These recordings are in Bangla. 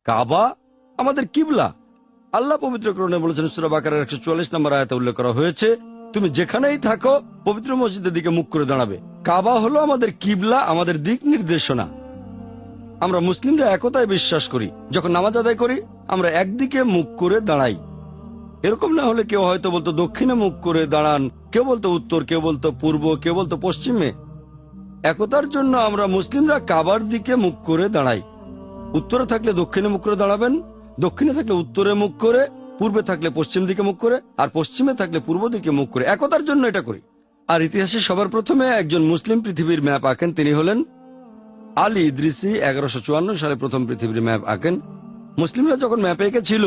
কাবা আমাদের কিবলা। আল্লাহ পবিত্র কোরআনে বলেছেন, সূরা বাকারার 144 নম্বর আয়াতে উল্লেখ করা হয়েছে, তুমি যেখানেই থাকো পবিত্র মসজিদের দিকে মুখ করে দাঁড়াবে। কাবা হলো আমাদের কিবলা, আমাদের দিক নির্দেশনা। আমরা মুসলিমরা একতায় বিশ্বাস করি। যখন নামাজ আদায় করি আমরা একদিকে মুখ করে দাঁড়াই। এরকম না হলে কেউ হয়তো বলতো দক্ষিণে মুখ করে দাঁড়ান, কেউ বলতো উত্তর, কেউ বলতো পূর্ব, কেউ বলতো পশ্চিমে। একতার জন্য আমরা মুসলিমরা কাবার দিকে মুখ করে দাঁড়াই। উত্তরে থাকলে দক্ষিণে মুখ করে দাঁড়াবেন, দক্ষিণে থাকলে উত্তরে মুখ করে, পূর্বে থাকলে পশ্চিম দিকে মুখ করে, আর পশ্চিমে থাকলে পূর্ব দিকে মুখ করে। একতার জন্য এটা করি। আর ইতিহাসে সবার প্রথমে একজন মুসলিম পৃথিবীর ম্যাপ আঁকেন, তিনি হলেন আলী ইদ্রিসি। 1154 সালে প্রথম পৃথিবীর ম্যাপ আঁকেন। মুসলিমরা যখন ম্যাপে এঁকেছিল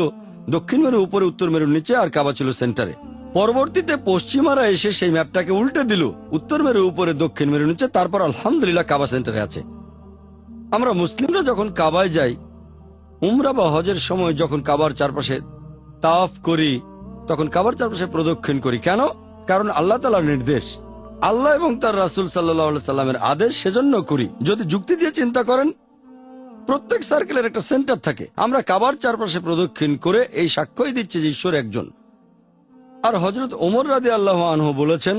দক্ষিণ মেরু উপরে, উত্তর মেরুর নিচে, আর কাবা ছিল সেন্টারে। পরবর্তীতে পশ্চিমারা এসে সেই ম্যাপটাকে উল্টে দিল, উত্তর মেরু উপরে, দক্ষিণ মেরু নিচে, তারপর আলহামদুলিল্লাহ কাবা সেন্টারে আছে। আমরা মুসলিমরা যখন কাবায় যাই, উমরা বা হজের সময় যখন কাবার চারপাশে তাওয়াফ করি, তখন কাবার চারপাশে প্রদক্ষিণ করি। কেন? কারণ আল্লাহ তাআলার নির্দেশ, আল্লাহ এবং তার রাসূল সাল্লাল্লাহু আলাইহি সাল্লামের আদেশ, সেজন্য করি। যদি যুক্তি দিয়ে চিন্তা করেন, প্রত্যেক সার্কেলের একটা সেন্টার থাকে। আমরা কাবার চারপাশে প্রদক্ষিণ করে এই সাক্ষ্যই দিচ্ছি যে ঈশ্বর একজন। আর হযরত ওমর রাদিয়াল্লাহু আনহু বলেছেন,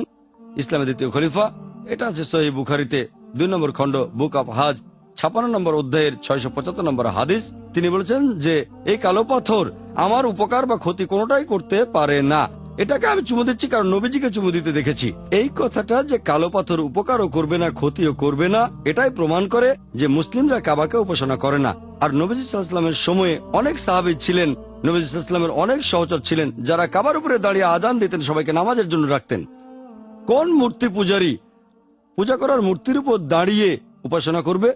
ইসলামের দ্বিতীয় খলিফা, এটা আছে সহিহ বুখারীতে 2 নম্বর খণ্ড, বুক অফ হাজ, 56 নম্বর অধ্যায়ের 675 নম্বর হাদিস। তিনি বলেছেন যে এই কালো পাথর আমার উপকার বা ক্ষতি কোনোটাই করতে পারে না। এটাকে আমি চুমু দিচ্ছি কারণ নবীজিকে চুমু দিতে দেখেছি। এই কথাটা যে কালো পাথর উপকারও করবে না, ক্ষতিও করবে না, এটাই প্রমাণ করে যে মুসলিমরা কাবাকে উপাসনা করে না। আর নবীজি সাল্লাল্লাহু আলাইহি ওয়াসাল্লামের সময়ে অনেক সাহাবী ছিলেন, নবীজি সাল্লাল্লাহু আলাইহি ওয়াসাল্লামের অনেক সহচর ছিলেন, যারা কাবার উপরে দাঁড়িয়ে আযান দিতেন, সবাইকে নামাজের জন্য রাখতেন। কোন মূর্তি পূজারী পূজা করার মূর্তির উপর দাঁড়িয়ে উপাসনা করবে?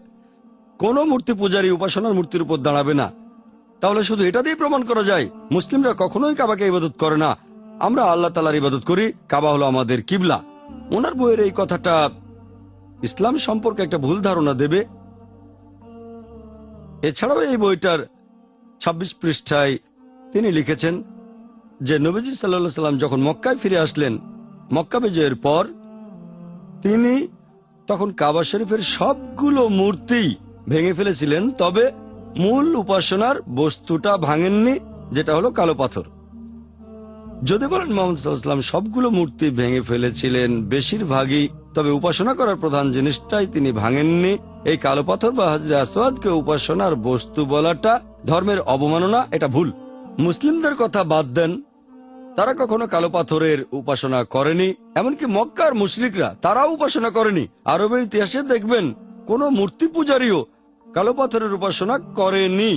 কোন মূর্তি পূজারী উপাসনার মূর্তির উপর দাঁড়াবে না। তাহলে শুধু এটা দিয়ে প্রমাণ করা যায় মুসলিমরা কখনোই কাবাকে ইবাদত করে না। আমরা আল্লাহ তাআলার ইবাদত করি, কাবা হলো আমাদের কিবলা। ওনার বইয়ের এই কথাটা ইসলাম সম্পর্কে একটা ভুল ধারণা দেবে। এছাড়াও এই বইটার 26 পৃষ্ঠায় তিনি লিখেছেন যে নবীজি সাল্লাল্লাহু আলাইহি সাল্লাম যখন মক্কায় ফিরে আসলেন, মক্কা বিজয়ের পর, তিনি তখন কাবা শরীফের সবগুলো মূর্তি ভেঙে ফেলেছিলেন, তবে মূল উপাসনার বস্তুটা ভাঙেননি, যেটা হলো কালো পাথর। যদি বলেন মুহাম্মদ সাল্লাল্লাহু আলাইহি ওয়াসাল্লাম সবগুলো মূর্তি ভেঙে ফেলেছিলেন, বেশিরভাগই, তবে উপাসনা করার প্রধান জিনিসটাই তিনি ভাঙেননি। এই কালো পাথর বা হাজরে আসওয়াদকে উপাসনার বস্তু বলাটা ধর্মের অবমাননা, এটা ভুল। মুসলিমদের কথা বাদ দেন, তারা কখনো কালো পাথরের উপাসনা করেনি। এমনকি মক্কার মুশরিকরা তারাও উপাসনা করেনি। আরবের ইতিহাসে দেখবেন কোন মূর্তি পূজারীও কালো পাথরের উপাসনা করেনি।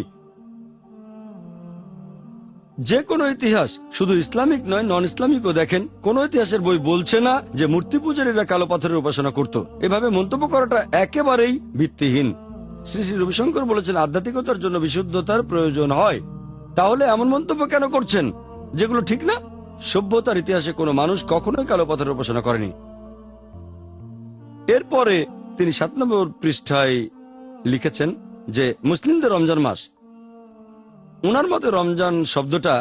যে কোনো ইতিহাস, শুধু ইসলামিক নয়, নন ইসলামিকও দেখেন, কোন ইতিহাসের বই বলছে না যে মূর্তি পূজারীরা কালো পাথরের উপাসনা করত। এভাবে মন্তব্য করাটা একেবারেই ভিত্তিহীন। শ্রী শ্রী রবিশঙ্কর বলেছেন, আধ্যাত্মিকতার জন্য বিশুদ্ধতার প্রয়োজন হয়। তাহলে এমন মন্তব্য কেন করছেন যেগুলো ঠিক না? সভ্যতার ইতিহাসে কোনো মানুষ কখনোই কালো পাথরের উপাসনা করেনি। এরপরে তিনি 7 নম্বর পৃষ্ঠায় লিখেছেন যে মুসলিমদের রমজান মাস। ওনার মতে রমজান শব্দটা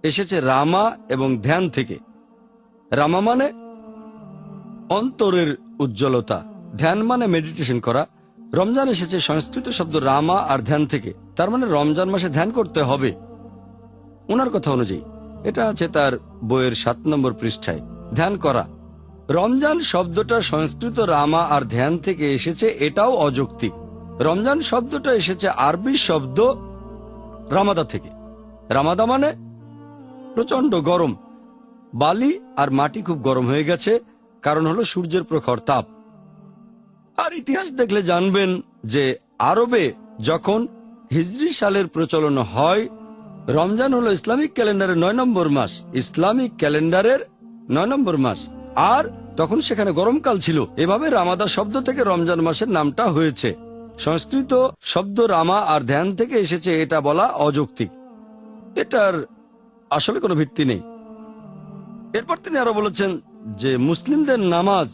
এসেছে রামা এবং ধ্যান থেকে। রামা মানে অন্তরের উজ্জ্বলতা, ধ্যান মানে মেডিটেশন করা। রমজান এসেছে সংস্কৃত শব্দ রামা আর ধ্যান থেকে, তার মানে রমজান মাসে ধ্যান করতে হবে ওনার কথা অনুযায়ী। এটা আছে তার বইয়ের 7 নম্বর পৃষ্ঠায়, ধ্যান করা। রমজান শব্দটা সংস্কৃত রামা আর ধ্যান থেকে এসেছে, এটাও অযৌক্তিক। রমজান শব্দটা এসেছে আরবি শব্দ রামাদা থেকে। রামাদা মানে প্রচন্ড গরম। বালি আর মাটি খুব গরম হয়ে গেছে, কারণ হলো সূর্যের প্রখর তাপ। আর ইতিহাস দেখলে জানবেন যে আরবে যখন হিজরি সালের প্রচলন হয়, রমজান হলো ইসলামিক ক্যালেন্ডারের 9 নম্বর মাস, ইসলামিক ক্যালেন্ডারের 9 নম্বর মাস, আর তখন সেখানে গরমকাল ছিল। এভাবে রামাদা শব্দ থেকে রমজান মাসের নামটা হয়েছে। সংস্কৃত শব্দ রামা আর ধ্যান থেকে এসেছে, এটা বলা অযৌক্তিক। এটার আসলে কোনো ভিত্তি নেই। এরপর তিনি আরো বলেছেন যে মুসলিমদের নামাজ,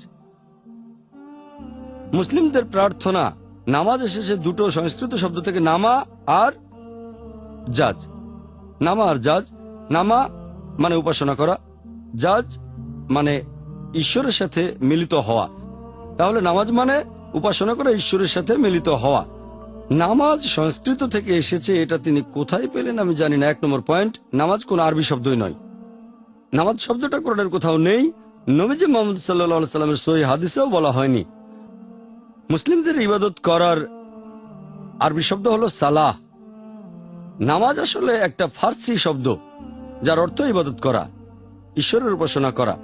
মুসলিমদের প্রার্থনা, নামাজ এসেছে দুটো সংস্কৃত শব্দ থেকে, নামা আর জাজ। নামা আর জাজ, নামা মানে উপাসনা করা, জাজ মানে ঈশ্বরের সাথে মিলিত হওয়া। তাহলে নামাজ মানে উপাসনা করে ঈশ্বরের সাথে মিলিত হওয়া। নামাজ সংস্কৃত থেকে এসেছে, এটা তিনি কোথায় পেলেন আমি জানি না। 1 নম্বর পয়েন্ট, নামাজ কোন আরবি শব্দই নয়। নামাজ শব্দটা কোরআনের কোথাও নেই, নবীজি মুহাম্মদ সাল্লাল্লাহু আলাইহি সাল্লামের সহিহ হাদিসেও বলা হয়নি। মুসলিমদের ইবাদত করার আরবি শব্দ হলো সালাহ। নামাজ আসলে একটা ফার্সি শব্দ যার অর্থ ইবাদত করা, ঈশ্বরের উপাসনা করা।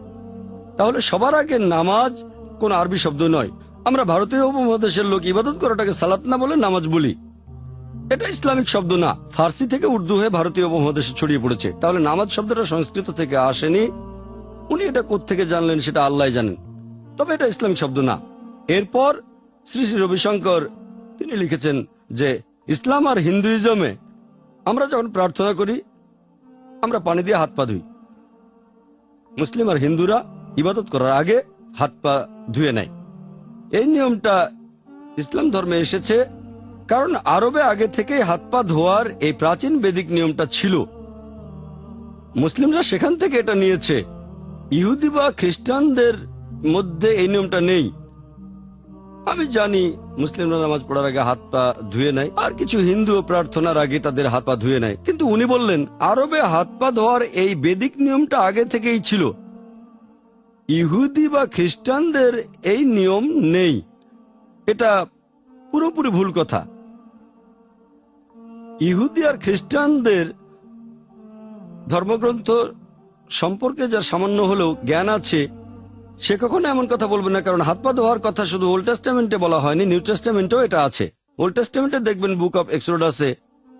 তাহলে সবার আগে নামাজ কোন আরবি শব্দ নয়। আমরা ভারতীয় উপমহাদেশের লোক ইবাদত করাটাকে সালাত না বলে নামাজ বলি। এটা ইসলামিক শব্দ না, ফার্সি থেকে উর্দু হয়ে ভারতীয় উপমহাদেশে ছড়িয়ে পড়েছে। তাহলে নামাজ শব্দটা সংস্কৃত থেকে আসেনি। উনি এটা কোত্থেকে জানলেন সেটা আল্লাহ জানেন, তবে এটা ইসলামিক শব্দ না। এরপর শ্রী শ্রী রবিশঙ্কর তিনি লিখেছেন যে ইসলাম আর হিন্দুইজমে আমরা যখন প্রার্থনা করি আমরা পানি দিয়ে হাত পা ধুই। মুসলিম আর হিন্দুরা ইবাদত করার আগে হাত পা ধুয়ে নেয়। এই নিয়মটা ইসলাম ধর্মে এসেছে কারণ আরবে আগে থেকেই হাত পা ধোয়ার এই প্রাচীন বেদিক নিয়মটা ছিল। মুসলিমরা সেখান থেকে এটা নিয়েছে। ইহুদি বা খ্রিস্টানদের মধ্যে এই নিয়মটা নেই। আমি জানি মুসলিমরা নামাজ পড়ার আগে হাত পা ধুয়ে নেয়, আর কিছু হিন্দু প্রার্থনার আগে তাদের হাত পা ধুয়ে নেয়। কিন্তু উনি বললেন আরবে হাত পা ধোয়ার এই বেদিক নিয়মটা আগে থেকেই ছিল। ইহুদি বা খ্রিস্টানদের এই নিয়ম নেই। এটা পুরোপুরি ভুল কথা। ইহুদি আর খ্রিস্টানদের ধর্মগ্রন্থ সম্পর্কে যা সামান্য হলেও জ্ঞান আছে সে কখনো এমন কথা বলবে না, কারণ হাত পা ধোয়ার কথা শুধু ওল্ড টেস্টামেন্টে বলা হয়নি, নিউ টেস্টামেন্টেও এটা আছে। ওল্ড টেস্টামেন্টে দেখবেন বুক অব এক্সোডাসে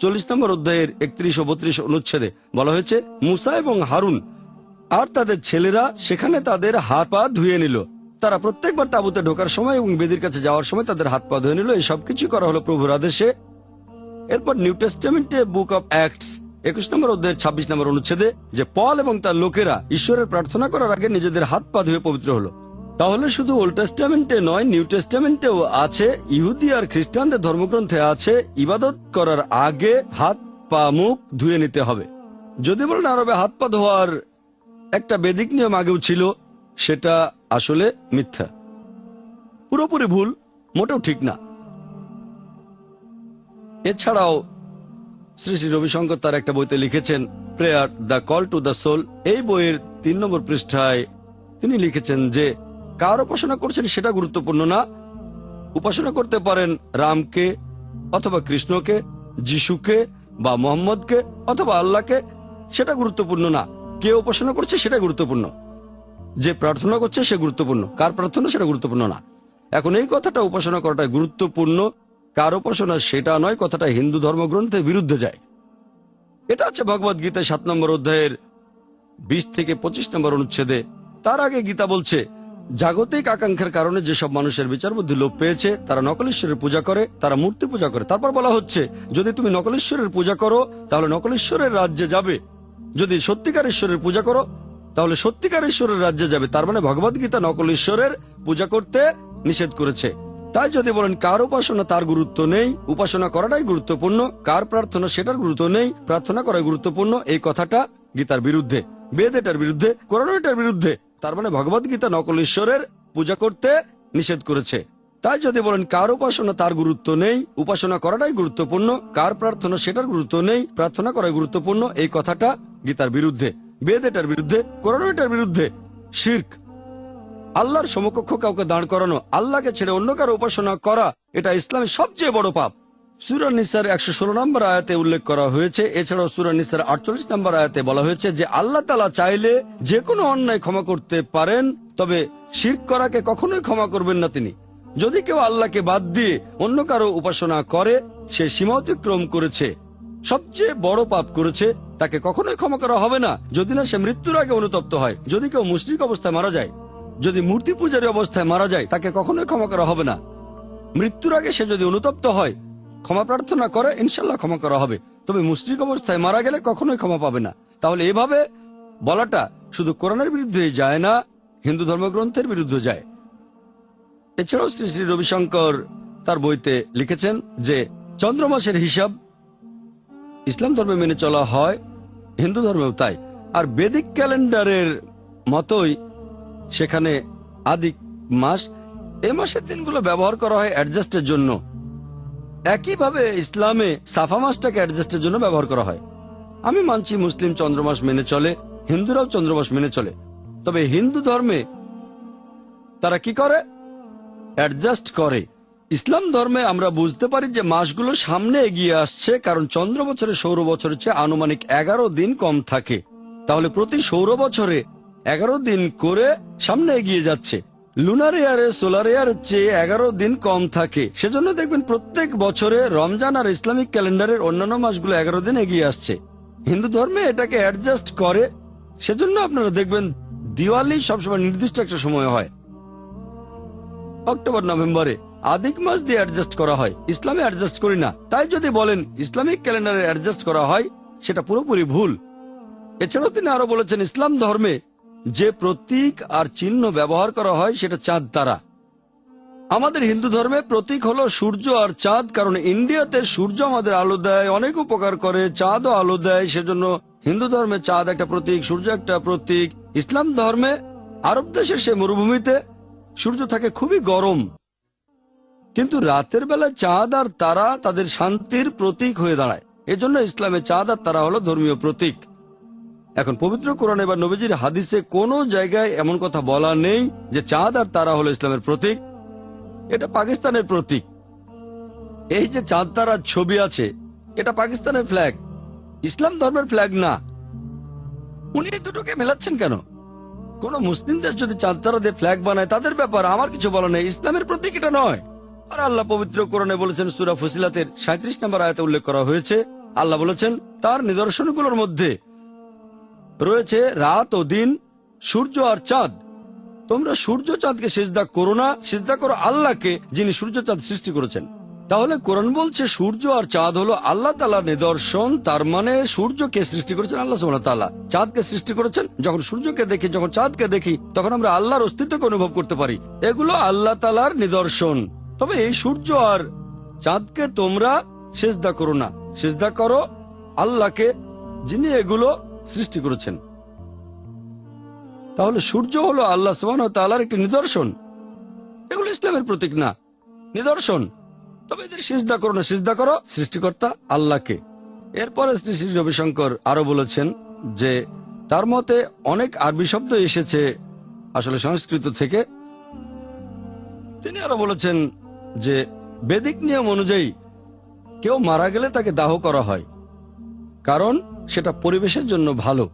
40 নম্বর অধ্যায়ের 31 ও 32 অনুচ্ছেদে বলা হয়েছে মুসা এবং হারুন আর তাদের ছেলেরা সেখানে তাদের হাত পা ধুয়ে নিল। তারা প্রত্যেকবার তাঁবুতে ঢোকার সময় এবং বেদির কাছে যাওয়ার সময় তাদের হাত পা ধুয়ে নিল। এই সবকিছু করা হলো প্রভুর আদেশে। এরপর নিউ টেস্টামেন্টে বুক অব অ্যাক্টস 21 নম্বর অধ্যায়ের 26 নম্বর অনুচ্ছেদে যে পল এবং তার লোকেরা ঈশ্বরের প্রার্থনা করার আগে নিজেদের হাত পা ধুয়ে পবিত্র হলো। তাহলে শুধু ওল্ড টেস্টামেন্টে নয়, নিউ টেস্টামেন্টেও আছে, ইহুদি আর খ্রিস্টানদের ধর্মগ্রন্থে আছে ইবাদত করার আগে হাত পা মুখ ধুয়ে নিতে হবে। যদি বলেন আরবে হাত পা ধোয়ার একটা বেদিক নিয়ম আগেও ছিল, সেটা আসলে মিথ্যা, পুরোপুরি ভুল, মোটেও ঠিক না। এছাড়াও শ্রী শ্রী রবিশঙ্কর তার একটা বইতে লিখেছেন prayer the call to the soul. এই বইয়ের 3 নম্বর পৃষ্ঠায় তিনি লিখেছেন যে কার উপাসনা করছেন সেটা গুরুত্বপূর্ণ না। উপাসনা করতে পারেন রামকে অথবা কৃষ্ণকে, যিশুকে বা মোহাম্মদকে অথবা আল্লাহকে, সেটা গুরুত্বপূর্ণ না। কে উপাসনা করছে সেটা গুরুত্বপূর্ণ। যে প্রার্থনা করছে সে গুরুত্বপূর্ণ, কার প্রার্থনা সেটা গুরুত্বপূর্ণ না। এখন এই কথাটা উপাসনা করাটা গুরুত্বপূর্ণ, কার উপাসনা সেটা নয়, কথাটা হিন্দু ধর্মগ্রন্থের বিরুদ্ধে যায়। এটা আছে ভগবদ গীতা 7 নম্বর অধ্যায়ের 20 থেকে 25 নম্বর অনুচ্ছেদে। তার আগে গীতা বলছে জাগতিক আকাঙ্ক্ষার কারণে যেসব মানুষের বিচার বুদ্ধি লোপ পেয়েছে তারা নকলেশ্বরের পূজা করে, তারা মূর্তি পূজা করে। তারপর বলা হচ্ছে যদি তুমি নকলেশ্বরের পূজা করো তাহলে নকলেশ্বরের রাজ্যে যাবে, যদি সত্যিকার ঈশ্বরের পূজা করো তাহলে সত্যিকার ঈশ্বরের রাজ্যে যাবে। তার মানে ভগবদ গীতা নকল ঈশ্বরের পূজা করতে নিষেধ করেছে। তাই যদি বলেন কার উপাসনা তার গুরুত্ব নেই, উপাসনা করাটাই গুরুত্বপূর্ণ, কার প্রার্থনা সেটার গুরুত্ব নেই, প্রার্থনা করাই গুরুত্বপূর্ণ, এই কথাটা গীতার বিরুদ্ধে, বেদ এটার বিরুদ্ধে, কোরআন এটার বিরুদ্ধে। তার মানে ভগবদ গীতা নকল ঈশ্বরের পূজা করতে নিষেধ করেছে। তাই যদি বলেন কার উপাসনা তার গুরুত্ব নেই, উপাসনা করাটাই গুরুত্বপূর্ণ, কার প্রার্থনা সেটার গুরুত্ব নেই, প্রার্থনা করাই গুরুত্বপূর্ণ, এই কথাটা গীতার বিরুদ্ধে, বেদ এটার বিরুদ্ধে, কোরআন এটার বিরুদ্ধে। শিরক, আল্লাহর সমকক্ষ কাউকে দাঁড় করানো, আল্লাহকে ছেড়ে অন্য কারো উপাসনা করা, এটা ইসলামের সবচেয়ে বড় পাপ। সূরা নিসার 116 নম্বর আয়াতে উল্লেখ করা হয়েছে। এছাড়াও সূরা নিসার 48 নম্বর আয়াতে বলা হয়েছে যে আল্লাহ তাআলা চাইলে যে কোনো অন্যায় ক্ষমা করতে পারেন, তবে শিরক করাকে কখনোই ক্ষমা করবেন না তিনি। যদি কেউ আল্লাহকে বাদ দিয়ে অন্য কারো উপাসনা করে সে সীমা অতিক্রম করেছে, সবচেয়ে বড় পাপ করেছে, তাকে কখনোই ক্ষমা করা হবে না যদি না সে মৃত্যুর আগে অনুতপ্ত হয়। যদি কেউ মুশরিক অবস্থায় মারা যায়, যদি মূর্তি পূজারী অবস্থায় মারা যায়, তাকে কখনোই ক্ষমা করা হবে না। মৃত্যুর আগে সে যদি অনুতপ্ত হয়, ক্ষমা প্রার্থনা করে, ইনশাল্লাহ ক্ষমা করা হবে। তবে মুশরিক অবস্থায় মারা গেলে কখনোই ক্ষমা পাবে না। তাহলে এভাবে বলাটা শুধু কোরআনের বিরুদ্ধে যায় না, হিন্দু ধর্মগ্রন্থের বিরুদ্ধে যায়। এছাড়াও শ্রী শ্রী রবিশঙ্কর তার বইতে লিখেছেন যে চন্দ্রমাসের হিসাব ইসলাম ধর্মে মেনে চলা হয়, হিন্দু ধর্মেও তাই। আর বেদিক ক্যালেন্ডারের মতোই সেখানে আদিক মাস, এই মাসের দিনগুলো ব্যবহার করা হয় অ্যাডজাস্টের জন্য। একইভাবে ইসলামে সাফা মাসটাকে অ্যাডজাস্টের জন্য ব্যবহার করা হয়। আমি মানছি মুসলিম চন্দ্রমাস মেনে চলে, হিন্দুরাও চন্দ্রমাস মেনে চলে, তবে হিন্দু ধর্মে তারা কি করে? অ্যাডজাস্ট করে। ইসলাম ধর্মে আমরা বুঝতে পারি যে মাসগুলো সামনে এগিয়ে আসছে, কারণ চন্দ্র বছরে সৌর বছরের চেয়ে আনুমানিক 11 দিন কম থাকে। তাহলে প্রতি সৌর বছরে 11 দিন করে সামনে এগিয়ে যাচ্ছে। লুনার ইয়ারে সোলার ইয়ারের চেয়ে 11 দিন কম থাকে। সেজন্য দেখবেন প্রত্যেক বছরে রমজান আর ইসলামিক ক্যালেন্ডারের অন্যান্য মাসগুলো 11 দিন এগিয়ে আসছে। হিন্দু ধর্মে এটাকে অ্যাডজাস্ট করে। সেজন্য আপনারা দেখবেন দিওয়ালি সবসময় নির্দিষ্ট একটা সময় হয়, অক্টোবর নভেম্বরে। আদিক মাস দিয়ে অ্যাডজাস্ট করা হয়, ইসলামে অ্যাডজাস্ট করি না। তাই যদি বলেন ইসলামিক ক্যালেন্ডারে অ্যাডজাস্ট করা হয়, সেটা পুরোপুরি ভুল। এছাড়াও তিনি আরো বলেছেন ইসলাম ধর্মে যে প্রতীক আর চিহ্ন ব্যবহার করা হয় সেটা চাঁদ তারা। আমাদের হিন্দু ধর্মে প্রতীক হলো সূর্য আর চাঁদ, কারণ ইন্ডিয়াতে সূর্য আমাদের আলো দেয়, অনেক উপকার করে, চাঁদও আলো দেয়। সেজন্য হিন্দু ধর্মে চাঁদ একটা প্রতীক, সূর্য একটা প্রতীক। ইসলাম ধর্মে আরব দেশের সে মরুভূমিতে সূর্য থাকে খুবই গরম, কিন্তু রাতের বেলায় চাঁদ আর তারা তাদের শান্তির প্রতীক হয়ে দাঁড়ায়। এজন্য ইসলামে চাঁদ আর তারা হলো ধর্মীয় প্রতীক। এখন পবিত্র কোরআনে বা নবীজির হাদিসে কোনো জায়গায় এমন কথা বলা নেই যে চাঁদ আর তারা হলো ইসলামের প্রতীক। এটা পাকিস্তানের প্রতীক। এই যে চাঁদ তারার ছবি আছে, এটা পাকিস্তানের ফ্ল্যাগ, ইসলাম ধর্মের ফ্ল্যাগ না। উনি এই দুটোকে মেলাচ্ছেন কেন? কোন মুসলিম দেশ যদি চাঁদ তারা দিয়ে ফ্ল্যাগ বানায় তাদের ব্যাপার, আমার কিছু বলা নেই। ইসলামের প্রতীক এটা নয়। আর আল্লাহ পবিত্র কোরআনে বলেছেন, সূরা ফুসিলাতের 37 নম্বর আয়াতে উল্লেখ করা হয়েছে, আল্লাহ বলেছেন তার নিদর্শনগুলোর মধ্যে রয়েছে রাত ও দিন, সূর্য আর চাঁদ। তোমরা সূর্য চাঁদকে সিজদা করো না, সিজদা করো আল্লাহকে, যিনি সূর্য চাঁদ সৃষ্টি করেছেন। তাহলে কোরআন বলছে সূর্য আর চাঁদ হলো আল্লাহ তাআলার নিদর্শন। তার মানে সূর্যকে সৃষ্টি করেছেন আল্লাহ সুবহানাহু ওয়া তাআলা, চাঁদকে সৃষ্টি করেছেন। যখন সূর্যকে দেখি, যখন চাঁদকে দেখি, তখন আমরা আল্লাহর অস্তিত্বকে অনুভব করতে পারি। এগুলো আল্লাহ তাআলার নিদর্শন। তবে এই সূর্য আর চাঁদকে তোমরা সিজদা করো না, সিজদা করো আল্লাহকে, যিনি এগুলো সৃষ্টি করেছেন। তাহলে সূর্য হলো আল্লাহ সুবহানাহু ওয়া তাআলার একটি নিদর্শন। এগুলো ইসলামের প্রতীক না, নিদর্শন। তবে এদের সিজদা করো না, সিজদা করো সৃষ্টিকর্তা আল্লাহকে। এরপরে শ্রী শ্রী রবিশঙ্কর আরো বলেছেন যে তার মতে অনেক আরবি শব্দ এসেছে আসলে সংস্কৃত থেকে। তিনি আরো বলেছেন যে বেদিক নিয়ম অনুযায়ী কেউ মারা গেলে তাকে দাহ করা হয়, কারণ সেটা পরিবেশের জন্য ভালো।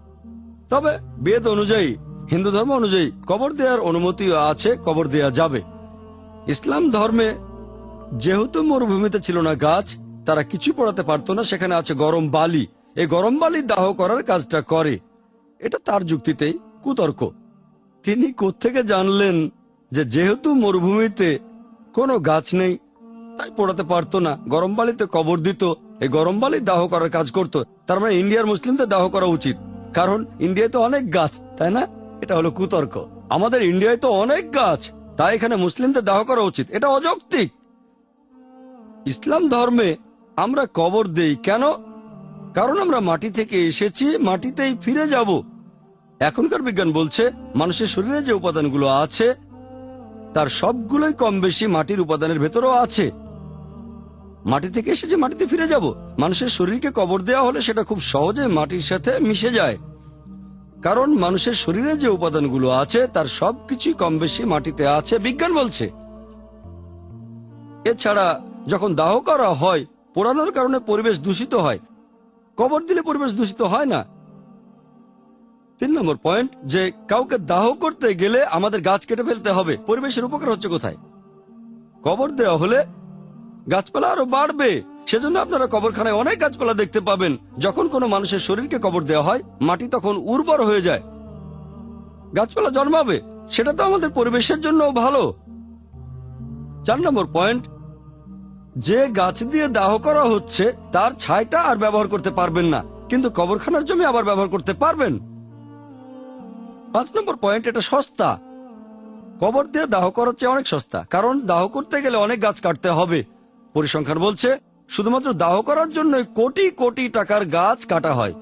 তবে বেদ অনুযায়ী, হিন্দু ধর্ম অনুযায়ী কবর দেওয়ার অনুমতিও আছে, কবর দেওয়া যাবে। ইসলাম ধর্মে যেহেতু মরুভূমিতে ছিল না গাছ, তারা কিছু পড়াতে পারতো না, সেখানে আছে গরম বালি। এই গরম বালি দাহ করার কাজটা করে। এটা তার যুক্তিতেই কুতর্ক। তিনি কোত্থেকে জানলেন যে যেহেতু মরুভূমিতে কোনো গাছ নেই তাই পোড়াতে পারতো না, গরম বালিতে কবর দিত, এই গরম বালি দাহ করার কাজ করত। তার মানে ইন্ডিয়ার মুসলিমদের দাহ করা উচিত, কারণ ইন্ডিয়ায় তো অনেক গাছ, তাই না? এটা হলো কুতর্ক। আমাদের ইন্ডিয়ায় তো অনেক গাছ, তাই এখানে মুসলিমদের দাহ করা উচিত, এটা অযৌক্তিক। ইসলাম ধর্মে আমরা কবর দেই কেন? কারণ আমরা মাটি থেকে এসেছি, মাটিতেই ফিরে যাব। এখনকার বিজ্ঞান বলছে মানুষের শরীরে যে উপাদানগুলো আছে তার সবগুলোই কম বেশি মাটির উপাদানের ভেতরেও আছে। মাটি থেকে এসেছে, মাটিতে ফিরে যাব। মানুষের শরীরকে কবর দেওয়া হলে সেটা খুব সহজে মাটির সাথে মিশে যায়, কারণ মানুষের শরীরে যে উপাদানগুলো আছে তার সবকিছু কম বেশি মাটিতে আছে, বিজ্ঞান বলছে। এছাড়া যখন দাহ করা হয়, পোড়ানোর কারণে পরিবেশ দূষিত হয়, কবর দিলে পরিবেশ দূষিত হয় না। 3 নম্বর পয়েন্ট, যে কাউকে দাহ করতে গেলে আমাদের গাছ কেটে ফেলতে হবে। পরিবেশের উপকার হচ্ছে কোথায়? কবর দেওয়া হলে গাছপালা আরো বাড়বে। সেজন্য আপনারা কবরখানায় অনেক গাছপালা দেখতে পাবেন। যখন কোনো মানুষের শরীরকে কবর দেওয়া হয়, মাটি তখন উর্বর হয়ে যায়, গাছপালা জন্মাবে। সেটা তো আমাদের পরিবেশের জন্য ভালো। 4 নম্বর পয়েন্ট, যে গাছ দিয়ে দাহ করা হচ্ছে তার ছাইটা আর ব্যবহার করতে পারবেন না, কিন্তু কবরখানার জমি আবার ব্যবহার করতে পারবেন। 5 নম্বর পয়েন্ট, এটা সস্তা। কবর দিয়ে দাহ করার চেয়ে অনেক সস্তা, কারণ দাহ করতে গেলে অনেক গাছ কাটতে হবে। পরিসংখ্যান বলছে শুধুমাত্র দাহ করার জন্য কোটি কোটি টাকার গাছ কাটা হয়।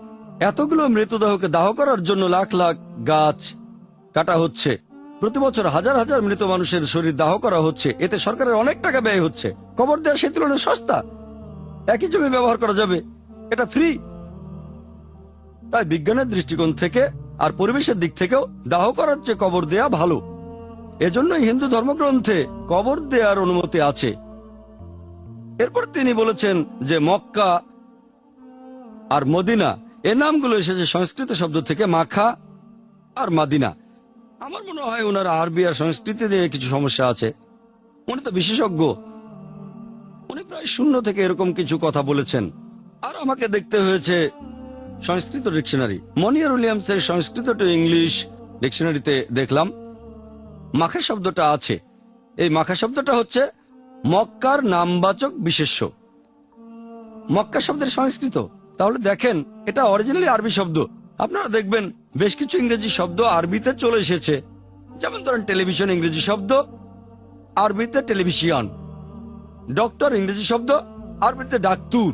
এতগুলো মৃতদেহকে দাহ করার জন্য লাখ লাখ গাছ কাটা হচ্ছে। প্রতি বছর হাজার হাজার মৃত মানুষের শরীর দাহ করা হচ্ছে, এতে সরকারের অনেক টাকা ব্যয় হচ্ছে। কবর দেওয়া সেই তুলনায় সস্তা, একই জমি ব্যবহার করা যাবে, এটা ফ্রি। তাই বিজ্ঞানের দৃষ্টিকোণ থেকে আর পরিবেশের দিক থেকেও দাহ করার চেয়ে কবর দেয়া ভালো। এজন্যই হিন্দু ধর্মগ্রন্থে কবর দেওয়ার অনুমতি আছে। এরপর তিনি বলেছেন যে মক্কা আর মদিনা এর নামগুলো এসেছে সংস্কৃত শব্দ থেকে মাখা আর মাদিনা। আমার মনে হয় ওনার আরবি আর সংস্কৃতি দিয়ে কিছু সমস্যা আছে। উনি তো বিশেষজ্ঞ, উনি প্রায় শূন্য থেকে এরকম কিছু কথা বলেছেন। আর আমাকে দেখতে হয়েছে সংস্কৃত ডিকশনারি। মনিয়ার উইলিয়ামসের সংস্কৃত টু ইংলিশ ডিকশনারিতে দেখলাম মাখা শব্দটা আছে। এই মাখা শব্দটা হচ্ছে মক্কার নামবাচক বিশেষ্য। মক্কা শব্দের সংস্কৃত। তাহলে দেখেন, এটা অরিজিনালি আরবি শব্দ। আপনারা দেখবেন বেশ কিছু ইংরেজি শব্দ আরবিতে চলে এসেছে। যেমন ধরেন টেলিভিশন ইংরেজি শব্দ, আরবিতে টেলিভিশন। ডক্টর ইংরেজি শব্দ, আরবিতে ডাক্তুর।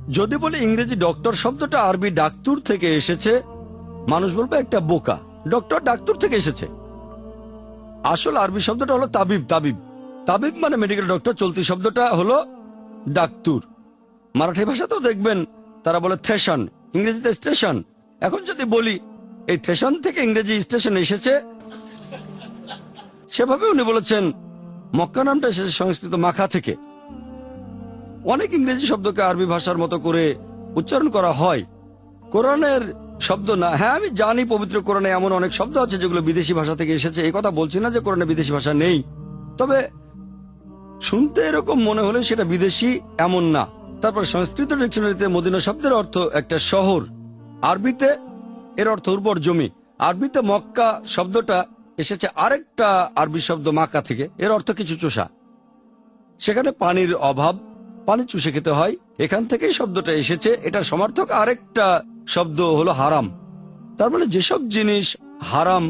যদি বলে ইংরেজি ডক্টর শব্দটা আরবি ডাক্তুর থেকে এসেছে, মানুষ বলবে একটা বোকা। ডক্টর ডাক্তুর থেকে এসেছে। আসল আরবি শব্দটা হলো তাবিব। তাবিব তাবিব মানে মেডিকেল ডক্টর। চলতি শব্দটা হলো ডাক্তুর। মারাঠি ভাষাতেও দেখবেন তারা বলে থেশন, ইংরেজিতে স্টেশন। এখন যদি বলি এই থেশন থেকে ইংরেজি স্টেশন এসেছে, সেভাবে উনি বলেছেন মক্কা নামটা এসেছে সংস্কৃত মাখা থেকে। অনেক ইংরেজি শব্দকে আরবি ভাষার মতো করে উচ্চারণ করা হয়, কোরআনের শব্দ না। হ্যাঁ, আমি জানি পবিত্র কোরআনে এমন অনেক শব্দ আছে যেগুলো বিদেশি ভাষা থেকে এসেছে। এই কথা বলছি না যে কোরআনে বিদেশি ভাষা নেই, তবে শুনতে এরকম মনে হলে সেটা বিদেশি এমন না। তারপর সংস্কৃত ডিকশনারিতে মদিনা শব্দের অর্থ একটা শহর। আরবিতে এর অর্থ উর্বর জমি। আরবিতে মক্কা শব্দটা এসেছে আরেকটা আরবি শব্দ মাক্কা থেকে। এর অর্থ কিছু চোষা। সেখানে পানির অভাব, পানি চুষে খেতে হয়, এখান থেকেই শব্দটা এসেছে। এটার সমার্থক আরেকটা শব্দ হলো হারাম। তার মানে যেসব জিনিস হারাম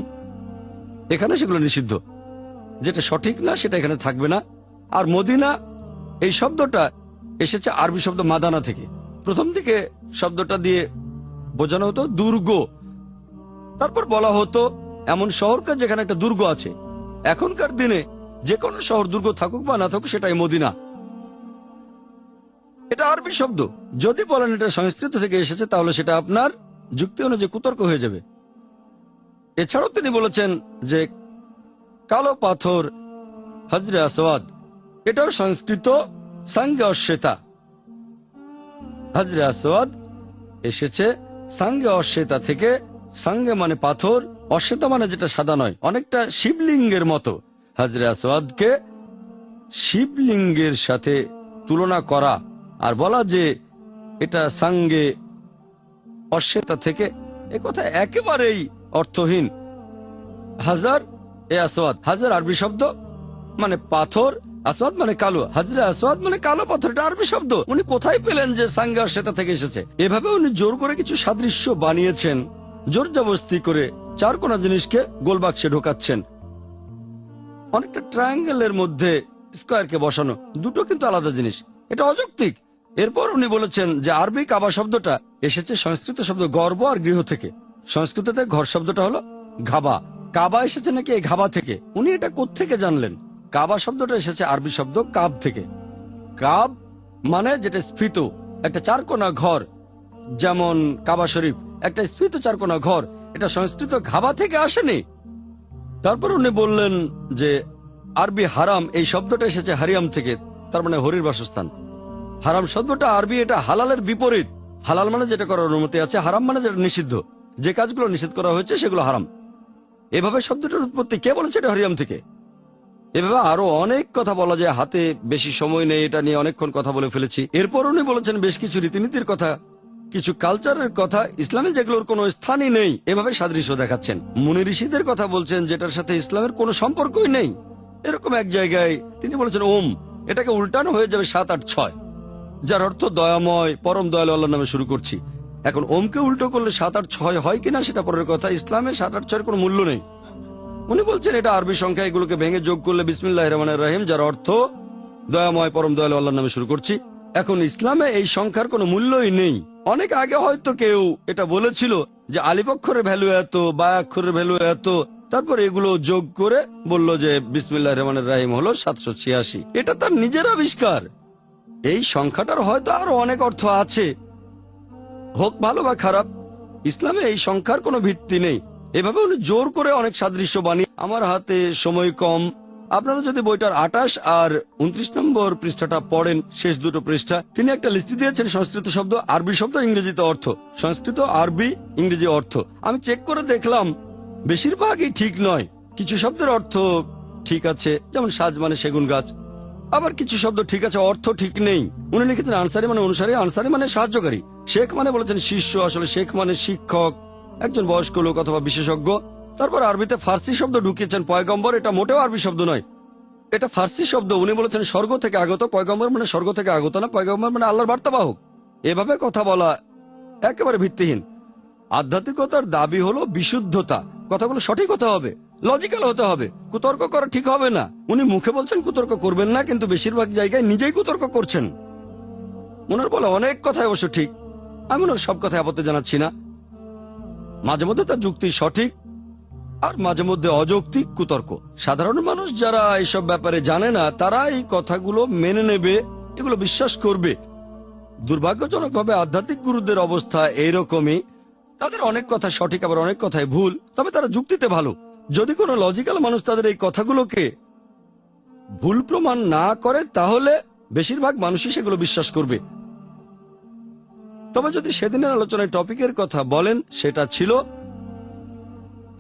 এখানে, সেগুলো নিষিদ্ধ। যেটা সঠিক না সেটা এখানে থাকবে না। আর মদিনা এই শব্দটা এসেছে আরবি শব্দ মাদানা থেকে। প্রথম দিকে শব্দটা দিয়ে বোঝানো হতো দুর্গ। তারপর বলা হতো এমন শহরকে যেখানে একটা দুর্গ আছে। এখনকার দিনে যে কোনো শহর দুর্গ থাকুক বা না থাকুক, সেটাই মদিনা। এটা আরবি শব্দ। যদি বলেন এটা সংস্কৃত থেকে এসেছে, তাহলে সেটা আপনার যুক্তি অনুযায়ী কুতর্ক হয়ে যাবে। এছাড়াও তিনি বলেছেন যে কালো পাথর হজরে আসওয়াদ, এটাও সংস্কৃত সাঙ্গে অশ্বেতা। হজরে আসওয়াদ এসেছে সাঙ্গে অশ্বেতা থেকে। সাঙ্গে মানে পাথর, অশ্বেতা মানে যেটা সাদা নয়, অনেকটা শিবলিঙ্গের মতো। হজরে আসওয়াদকে শিবলিঙ্গের সাথে তুলনা করা আর বলা যে এটা সাঙ্গে অশ্বেতা থেকে, একথা একেবারেই অর্থহীন। হাজার এ আসওয়াদ, হাজার আরবি শব্দ মানে পাথর, আসওয়াদ মানে কালো। হাজরে আসওয়াদ মানে কালো পাথর, এটা আরবি শব্দ। উনি কোথায় পেলেন যে সাঙ্গে অশ্বেতা থেকে এসেছে? এভাবে উনি জোর করে কিছু সাদৃশ্য বানিয়েছেন, জোর জবরদস্তি করে চার কোনা জিনিসকে গোলবাক্সে ঢোকাচ্ছেন। অনেকটা ট্রায়াঙ্গেলের মধ্যে স্কয়ারকে বসানো, দুটো কিন্তু আলাদা জিনিস। এটা অযৌক্তিক। এরপর উনি বলেছেন যে আরবি কাবা শব্দটা এসেছে সংস্কৃত শব্দ গর্ব আর গৃহ থেকে। সংস্কৃততে ঘর শব্দটা হলো ঘাবা। কাবা এসেছে নাকি এই ঘাবা থেকে। উনি এটা কোত্থেকে জানলেন? কাবা শব্দটা এসেছে আরবি শব্দ কাব থেকে। কাব মানে যেটা স্ফীত, একটা চারকোনা ঘর। যেমন কাবা শরীফ একটা স্ফীত চারকোনা ঘর, এটা সংস্কৃত ঘাবা থেকে আসেনি। তারপর উনি বললেন যে আরবি হারাম এই শব্দটা এসেছে হারিয়াম থেকে, তার মানে হরির বাসস্থান। হারাম শব্দটা আরবি, এটা হালালের বিপরীত। হালাল মানে যেটা করার অনুমতি আছে, হারাম মানে যেটা নিষিদ্ধ। যে কাজগুলো নিষেধ করা হয়েছে সেগুলো হারাম। এভাবে শব্দটার উৎপত্তি কে বলেছে? এটা হারিয়াম থেকে। এভাবে আরো অনেক কথা বলা যায়, হাতে বেশি সময় নেই, এটা নিয়ে অনেকক্ষণ কথা বলে ফেলেছি। এরপর উনি বলেছেন বেশ কিছু রীতিনীতির কথা, কিছু কালচারের কথা, ইসলামে যেগুলোর কোনো স্থানই নেই, এভাবে সাদৃশ্য দেখাচ্ছেন। মুনি ঋষিদের কথা বলছেন যেটার সাথে ইসলামের কোনো সম্পর্কই নেই। এরকম এক জায়গায় তিনি বলেছেন ওম, এটাকে উল্টানো হয়ে যাবে 7, 8, 6, যার অর্থ দয়াময় পরম দয়ালু আল্লাহর নামে শুরু করছি। এখন ওমকে উল্টো করলে 7, 8, 6 হয় কিনা সেটা পরের কথা। ইসলামে 7, 8, 6 কোনো মূল্য নেই। উনি বলছেন এটা আরবি সংখ্যা, এগুলোকে ভেঙে যোগ করলে বিসমিল্লাহির রহমানির রহিম, যার অর্থ দয়াময় পরম দয়ালু আল্লাহর নামে শুরু করছি। এখন ইসলামে এই সংখ্যার কোনো মূল্যই নেই। অনেক আগে হয়তো কেউ এটা বলেছিল যে আলিফ অক্ষরের ভ্যালু এত, বা অক্ষরের ভ্যালু এত, তারপর এগুলো যোগ করে বলল যে বিসমিল্লাহির রহমানির রহিম হলো 786। এটা তার নিজের আবিষ্কার। এই সংখ্যাটার হয়তো আরো অনেক অর্থ আছে, হোক ভালো বা খারাপ। ইসলামে এই সংখ্যার কোনো ভিত্তি নেই। এভাবে উনি জোর করে অনেক সাদৃশ্য বানিয়ে, আমার হাতে সময় কম, আপনারা যদি বইটার 28 আর 29 নম্বর পৃষ্ঠাটা পড়েন, শেষ দুটো পৃষ্ঠা, তিনি একটা লিস্ট দিয়েছেন সংস্কৃত শব্দ, আরবি শব্দ, ইংরেজিতে অর্থ, সংস্কৃত, আরবি, ইংরেজি অর্থ। আমি চেক করে দেখলাম বেশিরভাগই ঠিক নয়। কিছু শব্দের অর্থ ঠিক আছে, যেমন সাজ মানে সেগুন গাছ, আবার কিছু শব্দ ঠিক আছে, অর্থ ঠিক নেই। উনি লিখেছেন আনসারি মানে অনুসারী, আনসারি মানে সাহায্যকারী, শেখ মানে বলেছেন শিষ্য, আসলে শেখ মানে শিক্ষক, একজন বয়স্ক লোক অথবা বিশেষজ্ঞ। তারপর আরবিতে ফার্সি শব্দ ঢুকিয়েছেন পয়গম্বর, এটা মোটেও আরবি শব্দ নয়, এটা ফার্সি শব্দ। উনি বলেছেন স্বর্গ থেকে আগত, পয়গম্বর মানে স্বর্গ থেকে আগত না, পয়গম্বর মানে আল্লাহর বার্তাবাহক। এভাবে কথা বলা একেবারে ভিত্তিহীন। আধ্যাত্মিকতার দাবি হলো বিশুদ্ধতা, কথাগুলো সঠিক হতে হবে, লজিক্যাল হতে হবে, কুতর্ক করা ঠিক হবে না। উনি মুখে বলছেন কুতর্ক করবেন না, কিন্তু বেশিরভাগ জায়গায় নিজেই কুতর্ক করছেন। ওনার বলে অনেক কথাই অবশ্য ঠিক, আমি ওনার সব কথায় আপত্তি জানাচ্ছি না। মাঝে মধ্যে তার যুক্তি সঠিক, আর মাঝে মধ্যে অযৌক্তিক কুতর্ক। সাধারণ মানুষ যারা এইসব ব্যাপারে জানে না, তারা এই কথাগুলো মেনে নেবে, এগুলো বিশ্বাস করবে। দুর্ভাগ্যজনকভাবে আধ্যাত্মিক গুরুদের অবস্থা এইরকমই। তাদের অনেক কথা সঠিক, আবার অনেক কথাই ভুল, তবে তারা যুক্তিতে ভালো। যদি কোনো লজিক্যাল মানুষ তাদের এই কথাগুলোকে ভুল প্রমাণ না করে, তাহলে বেশিরভাগ মানুষই সেগুলো বিশ্বাস করবে। তবে যদি সেদিনের আলোচনায় টপিকের কথা বলেন, সেটা ছিল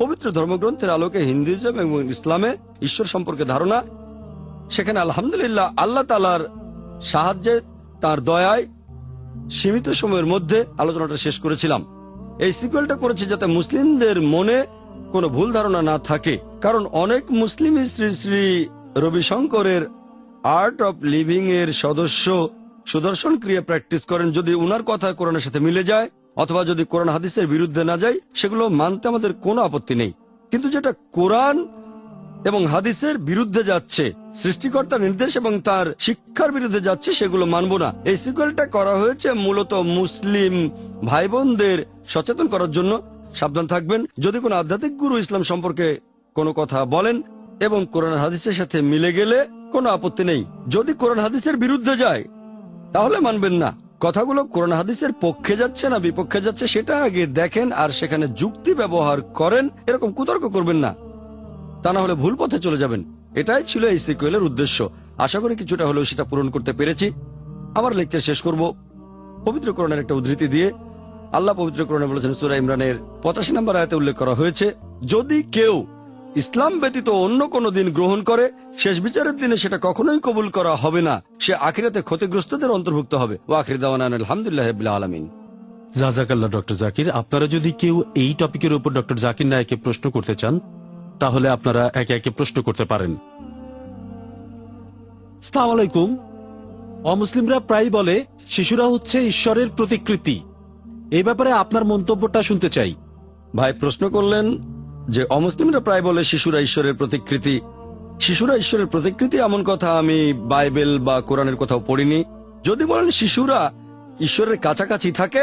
পবিত্র ধর্মগ্রন্থের আলোকে হিন্দুইজম এবং ইসলামে ঈশ্বর সম্পর্কে ধারণা। সেখানে আলহামদুলিল্লাহ আল্লাহ তাআলার সাহায্যে, তার দয়ায় সীমিত সময়ের মধ্যে আলোচনাটা শেষ করেছিলাম। এই সিকুয়েলটা করেছি যাতে মুসলিমদের মনে কোনো ভুল ধারণা না থাকে, কারণ অনেক মুসলিমই শ্রী শ্রী রবিশঙ্করের আর্ট অফ লিভিং এর সদস্য সুদর্শন ক্রিয়া প্র্যাকটিস করেন। যদি উনার কথা কোরআনের সাথে মিলে যায়, অথবা যদি কোরআন হাদিসের বিরুদ্ধে না যায়, সেগুলো মানতে আমাদের কোনো আপত্তি নেই। কিন্তু যেটা কোরআন এবং হাদিসের বিরুদ্ধে যাচ্ছে, সৃষ্টিকর্তার নির্দেশ এবং তার শিক্ষার বিরুদ্ধে যাচ্ছে, সেগুলো মানব না। এই সিকুয়েলটা করা হয়েছে মূলত মুসলিম ভাই বোনদের সচেতন করার জন্য। সাবধান থাকবেন, যদি কোনো আধ্যাত্মিক গুরু ইসলাম সম্পর্কে কোনো কথা বলেন এবং কোরআন হাদিসের সাথে মিলে গেলে কোনো আপত্তি নেই। যদি কোরআন হাদিসের বিরুদ্ধে যায়, তাহলে মানবেন না। কথাগুলো কোরআন হাদিসের পক্ষে যাচ্ছে না বিপক্ষে যাচ্ছে, সেটা আগে দেখেন, আর সেখানে যুক্তি ব্যবহার করেন। এরকম কুতর্ক করবেন না, তা না হলে ভুল পথে চলে যাবেন। এটাই ছিল এই সিকুয়েলের উদ্দেশ্য। আশা করি কিছুটা হলেও সেটা পূরণ করতে পেরেছি। আমার লেকচার শেষ করব পবিত্র কোরআনের একটা উদ্ধৃতি দিয়ে। আল্লাহ পবিত্র কোরআনে বলেছেন, সূরা ইমরানের 85 নম্বর আয়াতে উল্লেখ করা হয়েছে, যদি কেউ ইসলাম ব্যতীত অন্য কোনো দিন গ্রহণ করে, শেষ বিচারের দিনে সেটা কখনোই কবুল করা হবে না, সে আখিরাতে ক্ষতিগ্রস্তদের অন্তর্ভুক্ত হবে। ওয়া আখির দাওয়ানা আলহামদুলিল্লাহি রাব্বিল আলামিন। জাযাকাল্লাহ ডক্টর জাকির। আপনারা যদি কেউ এই টপিকের উপর ডক্টর জাকির নায়েককে প্রশ্ন করতে চান, তাহলে আপনারা একে একে প্রশ্ন করতে পারেন। আসসালামু আলাইকুম। অমুসলিমরা প্রায় বলে শিশুরা হচ্ছে ঈশ্বরের প্রতিকৃতি, এই ব্যাপারে আপনার মন্তব্যটা শুনতে চাই। ভাই প্রশ্ন করলেন যে অমুসলিমরা প্রায় বলে শিশুরা ঈশ্বরের প্রতিকৃতি। শিশুরা ঈশ্বরের প্রতিকৃতি এমন কথা আমি বাইবেল বা কোরআনের কোথাও পড়িনি। যদি বলেন শিশুরা ঈশ্বরের কাছাকাছি থাকে,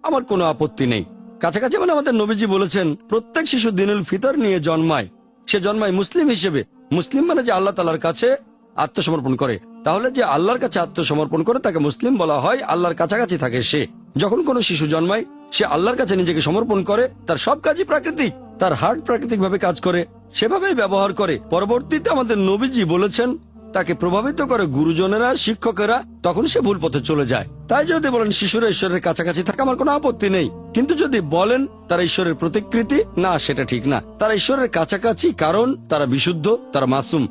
আমার কোনো আপত্তি নেই। কাছাকাছি মানে আমাদের নবীজি বলেছেন, প্রত্যেক শিশু দিনুল ফিতর নিয়ে জন্মায়, সে জন্মায় মুসলিম হিসেবে। মুসলিম মানে যে আল্লাহ তাআলার কাছে আত্মসমর্পণ করে। তাহলে যে আল্লাহর কাছে আত্মসমর্পণ করে তাকে মুসলিম বলা হয়, আল্লাহর কাছাকাছি থাকে সে। যখন কোনো শিশু জন্মায়, সে আল্লাহর কাছে নিজেকে সমর্পণ করে। তার সব কাজই প্রাকৃতিক, তার হার্ট প্রাকৃতিক ভাবে কাজ করে, সেভাবেই ব্যবহার করে। পরবর্তীতে আমাদের নবীজি বলেছেন, তাকে প্রভাবিত করে গুরুজনেরা, শিক্ষকেরা, তখন সে ভুল পথে চলে যায়। তাই যদি বলেন শিশুরা ঈশ্বরের কাছাকাছি থাকে, আমার কোনো আপত্তি নেই। কিন্তু যদি বলেন তারা ঈশ্বরের প্রতিকৃতি, না, সেটা ঠিক না। তারা ঈশ্বরের কাছাকাছি, কারণ তারা বিশুদ্ধ, তারা মাসুম।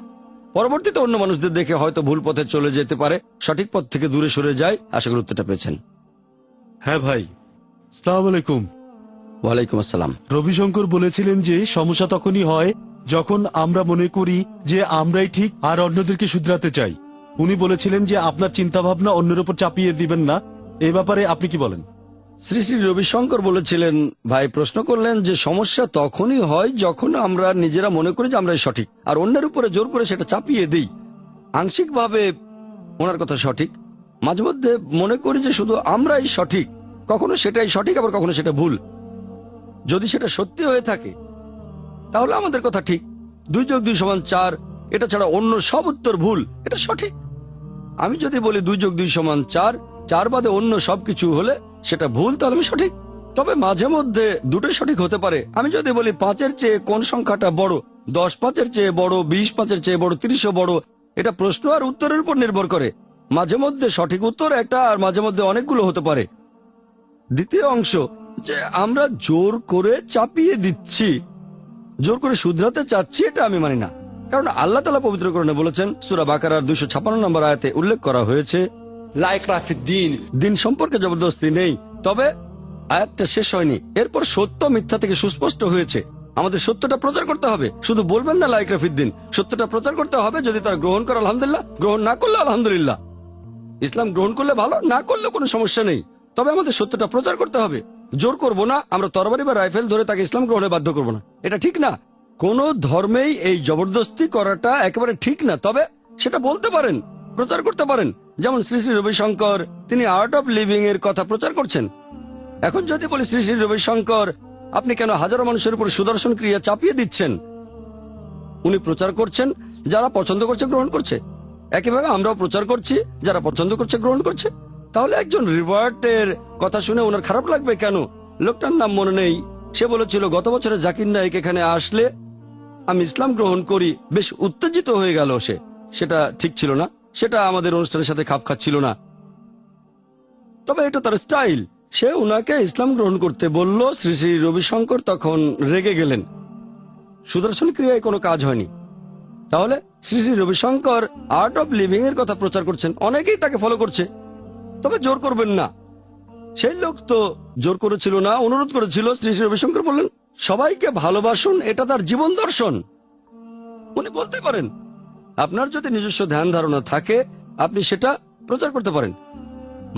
পরবর্তীতে অন্য মানুষদের দেখে হয়তো ভুল পথে চলে যেতে পারে, সঠিক পথ থেকে দূরে সরে যায়। আশা করি উত্তরটা পেয়েছেন। হ্যাঁ ভাই, আসসালামু আলাইকুম। ওয়ালাইকুম আসসালাম। রবিশঙ্কর বলেছিলেন যে সমস্যা তখনই হয় যখন আমরা মনে করি যে আমরাই ঠিক আর অন্যদেরকে শুধরাতে চাই। উনি বলেছিলেন যে আপনার চিন্তা ভাবনা অন্যের উপর চাপিয়ে দিবেন না। এ ব্যাপারে আপনি কি বলেন? শ্রী শ্রী রবিশঙ্কর বলেছিলেন, ভাই প্রশ্ন করলেন যে সমস্যা তখনই হয় যখন আমরা নিজেরা মনে করি যে আমরাই সঠিক আর অন্যের উপরে জোর করে সেটা চাপিয়ে দিই। আংশিকভাবে ওনার কথা সঠিক। মাঝে মধ্যে মনে করি যে শুধু আমরাই সঠিক, কখনো সেটাই সঠিক, আবার কখনো সেটা ভুল। যদি সেটা সত্যি হয়ে থাকে, তাহলে আমাদের কথা ঠিক। 2+2=4, এটা ছাড়া অন্য সব উত্তর ভুল, এটা সঠিক। আমি যদি বলি 2+2=4, 4 বাদে অন্য সবকিছু হলে সেটা ভুল, তাহলে আমি সঠিক। তবে মাঝে মধ্যে দুটোই সঠিক হতে পারে। আমি যদি বলি 5-এর চেয়ে কোন সংখ্যাটা বড়, 10 5-এর চেয়ে বড়, 20 5-এর চেয়ে বড়, 30ও বড়, এটা প্রশ্ন আর উত্তরের উপর নির্ভর করে। মাঝে মধ্যে সঠিক উত্তর একটা আর মাঝে মধ্যে অনেকগুলো হতে পারে। দ্বিতীয় অংশ, যে আমরা জোর করে চাপিয়ে দিচ্ছি, জোর করে শুধরাতে চাচ্ছি, এটা আমি মানি না। কারণ আল্লাহ তাআলা পবিত্র কোরআনে বলেছেন, সূরা বাকারার 256 নম্বর আয়াতে উল্লেখ করা হয়েছে, লা ইকরাহা ফিদ্দীন। দিন সম্পর্কে জবরদস্তি নেই। তবে আয়াতটা শেষ হয়নি, এরপর সত্য মিথ্যা থেকে সুস্পষ্ট হয়েছে। আমাদের সত্যটা প্রচার করতে হবে, শুধু বলবেন না লা ইকরাহা ফিদ্দীন। সত্যটা প্রচার করতে হবে, যদি তার গ্রহণ করে আলহামদুলিল্লাহ, গ্রহণ না করলে আলহামদুলিল্লাহ। ইসলাম গ্রহণ করলে ভালো, না করলে কোনো সমস্যা নেই। তবে আমাদের সত্যটা প্রচার করতে হবে। জোর করব না, আমরা তরবারি বা রাইফেল ধরে তাকে ইসলাম গ্রহণে বাধ্য করব না, এটা ঠিক না। কোন ধর্মেই এই জবরদস্তি করাটা একেবারে ঠিক না। তবে সেটা বলতে পারেন, প্রচার করতে পারেন। যেমন শ্রী শ্রী রবিশঙ্কর, তিনি আর্ট অফ লিভিং এর কথা প্রচার করছেন। এখন যদি বলি, শ্রী শ্রী রবিশঙ্কর, আপনি কেন হাজারো মানুষের উপর সুদর্শন ক্রিয়া চাপিয়ে দিচ্ছেন? উনি প্রচার করছেন, যারা পছন্দ করছে গ্রহণ করছে। একইভাবে আমরাও প্রচার করছি, যারা পছন্দ করছে গ্রহণ করছে। তাহলে একজন রিভার্টের কথা শুনে ওনার খারাপ লাগবে কেন? লোকটার নাম মনে নেই, সে বলেছিল গত বছরে জাকির নায়েক এখানে আসলে আমি ইসলাম গ্রহণ করি, বেশ উত্তেজিত হয়ে গেল সে। সেটা ঠিক ছিল না, সেটা আমাদের অনুষ্ঠানের সাথে খাপ খাচ্ছিল না। তবে এটা তার স্টাইল। সে উনাকে ইসলাম গ্রহণ করতে বলল, শ্রী শ্রী রবিশঙ্কর তখন রেগে গেলেন। সুদর্শন ক্রিয়ায় কোনো কাজ হয়নি। তাহলে Shri Shri Ravishankar art of living এর কথা প্রচার করছেন, অনেকেই তাকে ফলো করছে। তবে জোর করবেন না। সেই লোক তো জোর করেছিল না, অনুরোধ করেছিল। শ্রী শ্রী রবিশঙ্কর বললেন, সবাইকে ভালোবাসুন, এটা তার জীবন দর্শন। উনি বলতে পারেন, আপনার যদি নিজস্ব ধ্যান ধারণা থাকে আপনি সেটা প্রচার করতে পারেন।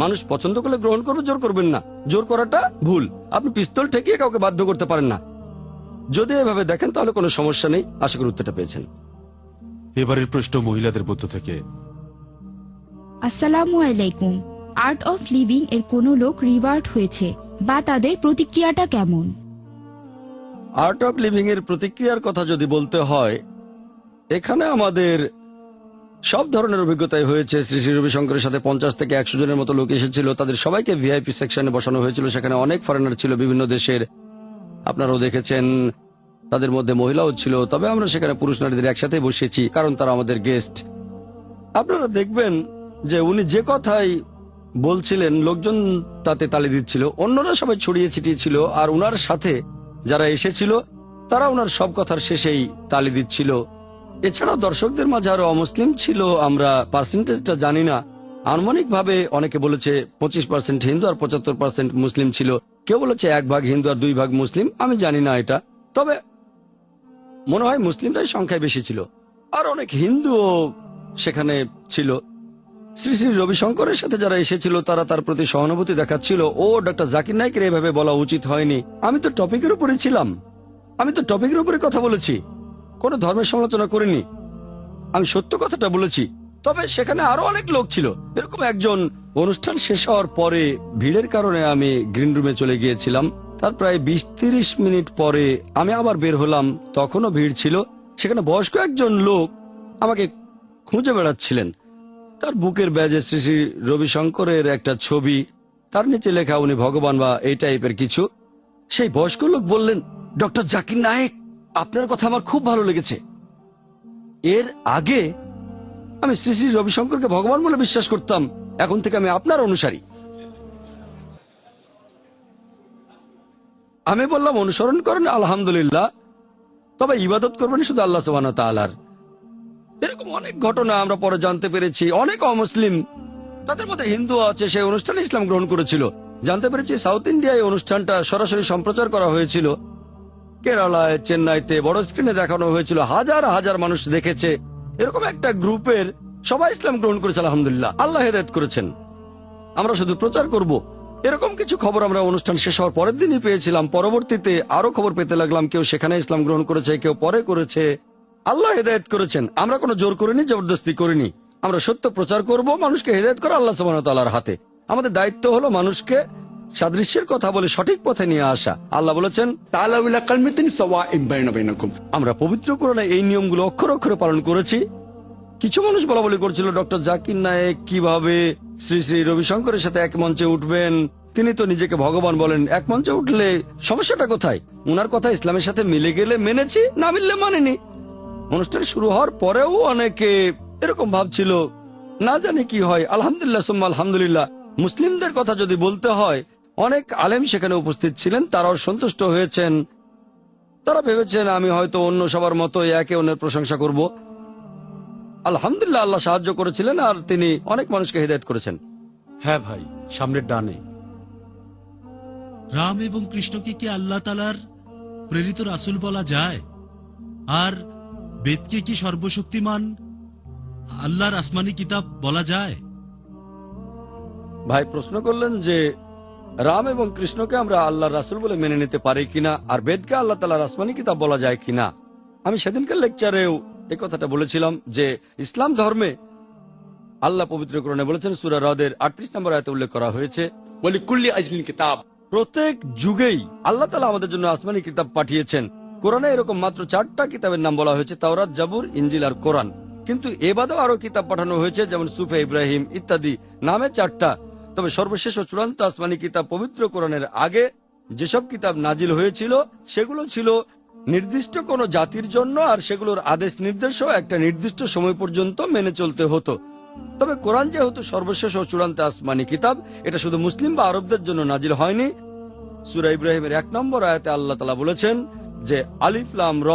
মানুষ পছন্দ করলে গ্রহণ করবে, জোর করবেন না। জোর করাটা ভুল। আপনি পিস্তল ঠেকিয়ে কাউকে বাধ্য করতে পারেন না। যদি এভাবে দেখেন তাহলে কোনো সমস্যা নেই। আশা করি উত্তরটা পেয়েছেন। এবারের প্রশ্ন মহিলাদের মধ্য থেকে। আসসালামু আলাইকুম। আর্ট অফ লিভিং এর কোন লোক রিভার্ট হয়েছে বা তাদের প্রতিক্রিয়াটা কেমন? আর্ট অফ লিভিং এর প্রতিক্রিয়ার কথা যদি বলতে হয়, এখানে আমাদের সব ধরনের অভিজ্ঞতাই হয়েছে। শ্রী শ্রী রবিশঙ্করের সাথে 50 থেকে 100 জনের মতো লোক এসেছিল। তাদের সবাইকে ভিআইপি সেকশনে বসানো হয়েছিল। সেখানে অনেক ফরেনার ছিল, বিভিন্ন দেশের। আপনারাও দেখেছেন, তাদের মধ্যে মহিলাও ছিল। তবে আমরা সেখানে পুরুষ নারীদের একসাথে বসেছি, কারণ তারা আমাদের গেস্ট। আপনারা দেখবেন যে উনি যে কথাই বলছিলেন লোকজন তাতে তালি দিচ্ছিল, অন্যরা সবাই ছড়িয়ে ছিটিয়ে ছিল। আর উনার সাথে যারা এসেছিল তারা উনার সব কথার শেষেই তালি দিচ্ছিল। এছাড়াও দর্শকদের মাঝে আরো অমুসলিম ছিল, আমরা পার্সেন্টেজটা জানি না। আনুমানিক ভাবে অনেকে বলেছে 25% হিন্দু আর 75% মুসলিম ছিল। কেউ বলেছে 1 ভাগ হিন্দু আর 2 ভাগ মুসলিম, আমি জানি না এটা। তবে মনে হয় মুসলিমরাই সংখ্যায় বেশি ছিল, আর অনেক হিন্দুও সেখানে ছিল। শ্রী শ্রী রবিশঙ্করের সাথে যারা এসেছিল তারা তার প্রতি সহানুভূতি দেখাচ্ছিল। ও ডক্টর জাকির নাইকের এভাবে বলা উচিত হয়নি। আমি তো টপিকের উপরে ছিলাম, আমি তো টপিকের উপরে কথা বলেছি, কোনো ধর্মের সমালোচনা করিনি। আমি সত্য কথাটা বলেছি। তবে সেখানে আরো অনেক লোক ছিল। এরকম একজন, অনুষ্ঠান শেষ হওয়ার পরে ভিড়ের কারণে আমি গ্রিন রুমে চলে গিয়েছিলাম। তার প্রায় 20-30 মিনিট পরে আমি আবার বের হলাম, তখনও ভিড় ছিল। সেখানে বয়স্ক একজন লোক আমাকে খুঁজে বেড়াচ্ছিলেন। তার বুকের ব্যাজে শ্রী শ্রী রবিশঙ্করের একটা ছবি, তার নিচে লেখা উনি ভগবান বা এই টাইপের কিছু। সেই বয়স্ক লোক বললেন, ডক্টর জাকির নায়েক, আপনার কথা আমার খুব ভালো লেগেছে। এর আগে আমি শ্রী শ্রী রবিশঙ্করকে ভগবান বলে বিশ্বাস করতাম, এখন থেকে আমি আপনার অনুসারী। আমি বললাম, অনুসরণ করেন আলহামদুলিল্লাহ, তবে ইবাদত করবেন শুধু আল্লাহ সুবহানাহু ওয়া তাআলার। এরকম অনেক ঘটনা আমরা পরে জানতে পেরেছি। অনেক অমুসলিম, তাদের মধ্যে হিন্দু আছে, সেই অনুষ্ঠানে ইসলাম গ্রহণ করেছিল। জানতে পেরেছি সাউথ ইন্ডিয়ায় অনুষ্ঠানটা সরাসরি সম্প্রচার করা হয়েছিল। কেরালায়, চেন্নাইতে বড় স্ক্রিনে দেখানো হয়েছিল, হাজার হাজার মানুষ দেখেছে। এরকম একটা গ্রুপের সবাই ইসলাম গ্রহণ করেছে আলহামদুলিল্লাহ। আল্লাহ হেদায়েত করেছেন। আমরা শুধু প্রচার করব। এরকম কিছু খবর আমরা অনুষ্ঠান শেষ হওয়ার পরের দিনই পেয়েছিলাম। পরবর্তীতে আরো খবর পেতে লাগলাম, কেউ সেখানে ইসলাম গ্রহণ করেছে, কেউ পরে করেছে। আল্লাহ হেদায়েত করেছেন। আমরা কোনো জোর করিনি, জবরদস্তি করিনি। আমরা সত্য প্রচার করব। মানুষকে হেদায়েত করা আল্লাহ সুবহানাহু ওয়া তাআলার হাতে। আমাদের দায়িত্ব হলো মানুষকে সাদৃশ্যের কথা বলে সঠিক পথে নিয়ে আসা। আল্লাহ বলেছেন, تعالوا إلى كلمة سواء بيننا وبينكم। আমরা পবিত্র কোরআনে এই নিয়মগুলো অক্ষর অক্ষরে পালন করেছি। কিছু মানুষ বলা বলি করছিল ডক্টর জাকির নায়েক কিভাবে শ্রী শ্রী রবিশঙ্করের সাথে এক মঞ্চে উঠবেন, তিনি তো নিজেকে ভগবান বলেন, এক মঞ্চে উঠলে সমস্যাটা কোথায়? উনার কথা ইসলামের সাথে মিলে গেলে মেনেছি, না মিললে মানেনি। অনুষ্ঠান শুরু হওয়ার পরেও অনেকে এরকম ভাবছিল, না জানি কি হয়। আলহামদুলিল্লাহ সুম্মা আলহামদুলিল্লাহ, মুসলিমদের কথা যদি বলতে হয়, অনেক আলেম সেখানে উপস্থিত ছিলেন, তারাও সন্তুষ্ট হয়েছেন। তারা ভেবেছেন আমি হয়তো অন্য সবার মতো একে অন্যের প্রশংসা করব। আলহামদুলিল্লাহ, আল্লাহ সাহায্য করেছিলেন আর তিনি অনেক মানুষকে হেদায়েত করেছেন। হ্যাঁ ভাই, সামনের ডানে। রাম এবং কৃষ্ণকে কি আল্লাহ তালার প্রেরিত রাসূল বলা যায়? আর বেদকে কি সর্বশক্তিমান আল্লাহর আসমানি কিতাব বলা যায়? ভাই প্রশ্ন করলেন যে রাম এবং কৃষ্ণকে আমরা আল্লাহর রাসূল বলে মেনে নিতে পারি কিনা, আর বেদকে আল্লাহ তাআলার আসমানি কিতাব বলা যায় কিনা। আমি সেদিনকার লেকচারেও এই কথাটা বলেছিলাম যে ইসলাম ধর্মে আল্লাহ পবিত্র কোরআনে বলেছেন, সূরা রদের 38 নম্বর আয়াতে উল্লেখ করা হয়েছে, ولكل أجل كتاب। প্রত্যেক যুগেই আল্লাহ তাআলা আমাদের জন্য আসমানি কিতাব পাঠিয়েছেন। কোরআনে এরকম মাত্র 4টা কিতাবের নাম বলা হয়েছে, তাওরাত, জাবুর, ইনজিল আর কোরআন। কিন্তু এ বাদেও আরো কিতাব পাঠানো হয়েছে, যেমন সুফে ইব্রাহিম ইত্যাদি, নামে 4টা। তবে সর্বশেষ ও চূড়ান্ত আসমানি কিতাব পবিত্র কোরআনের আগে যেসব কিতাব নাজিল হয়েছিল সেগুলো ছিল নির্দিষ্ট কোনো জাতির জন্য, আর সেগুলোর আদেশ নির্দেশও একটা নির্দিষ্ট সময় পর্যন্ত মেনে চলতে হতো। তবে কোরআন যেহেতু সর্বশেষ ও চূড়ান্ত আসমানি কিতাব, এটা শুধু মুসলিম বা আরবদের জন্য নাজিল হয়নি। সূরা ইব্রাহিমের 1 নম্বর আয়াতে আল্লাহ তাআলা বলেছেন যে আলিফ লাম র,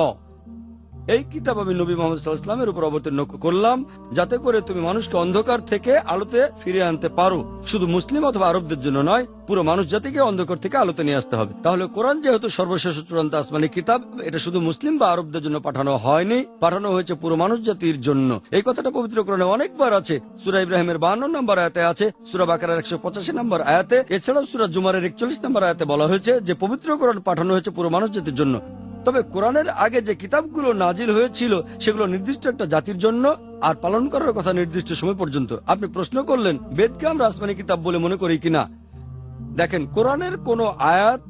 এই কিতাব আমি নবী মুহাম্মদ সাল্লাল্লাহু আলাইহি ওয়াসাল্লামের উপর অবতীর্ণ করলাম যাতে করে তুমি মানুষকে অন্ধকার থেকে আলোতে ফিরিয়ে আনতে পারো। শুধু মুসলিম অথবা আরবদের জন্য নয়, পুরো মানুষ জাতিকে অন্ধকার থেকে আলোতে নিয়ে আসতে হবে। তাহলে কোরআন যেহেতু সর্বশেষ ও চূড়ান্ত আসমানি কিতাব, এটা শুধু মুসলিম বা আরবদের জন্য পাঠানো হয়নি, পাঠানো হয়েছে পুরো মানুষ জাতির জন্য। এই কথাটা পবিত্র কোরআনে অনেকবার আছে। সূরা ইব্রাহিমের 52 নম্বর আয়াতে আছে, সূরা বাকারার 185 নম্বর আয়াতে, এছাড়াও সূরা জুমারের 41 নম্বর আয়াতে বলা হয়েছে যে পবিত্র কোরআন পাঠানো হয়েছে পুরো মানুষ জাতির জন্য। তবে কোরআনের আগে যে কিতাবগুলো নাজিল হয়েছিল সেগুলো নির্দিষ্ট একটা জাতির জন্য, আর পালন করার কথা নির্দিষ্ট সময় পর্যন্ত। আপনি প্রশ্ন করলেন বেদকে আমরা আসমানি কিতাব বলে মনে করি কিনা। দেখেন, কোরআনের কোন আয়াত